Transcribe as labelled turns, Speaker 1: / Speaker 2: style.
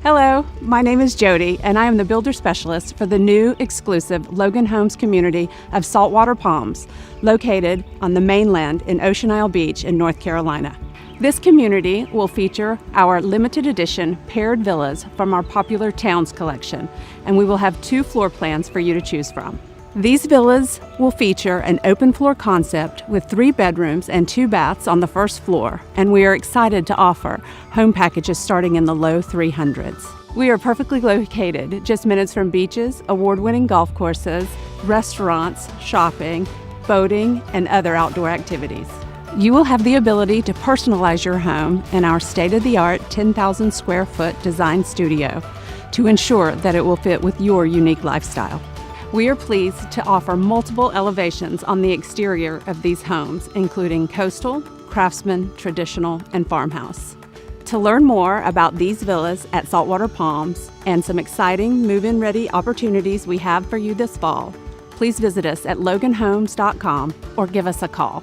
Speaker 1: Hello, my name is Jody, and I am the builder specialist for the new exclusive Logan Homes community of Saltwater Palms, located on the mainland in Ocean Isle Beach in North Carolina. This community will feature our limited edition paired villas from our popular Towns collection, and we will have 2 floor plans for you to choose from. These villas will feature an open floor concept with 3 bedrooms and 2 baths on the first floor, and we are excited to offer home packages starting in the low 300s. We are perfectly located, just minutes from beaches, award-winning golf courses, restaurants, shopping, boating, and other outdoor activities. You will have the ability to personalize your home in our state-of-the-art 10,000 square foot design studio to ensure that it will fit with your unique lifestyle. We are pleased to offer multiple elevations on the exterior of these homes, including coastal, craftsman, traditional, and farmhouse. To learn more about these villas at Saltwater Palms and some exciting move-in ready opportunities we have for you this fall, please visit us at loganhomes.com or give us a call.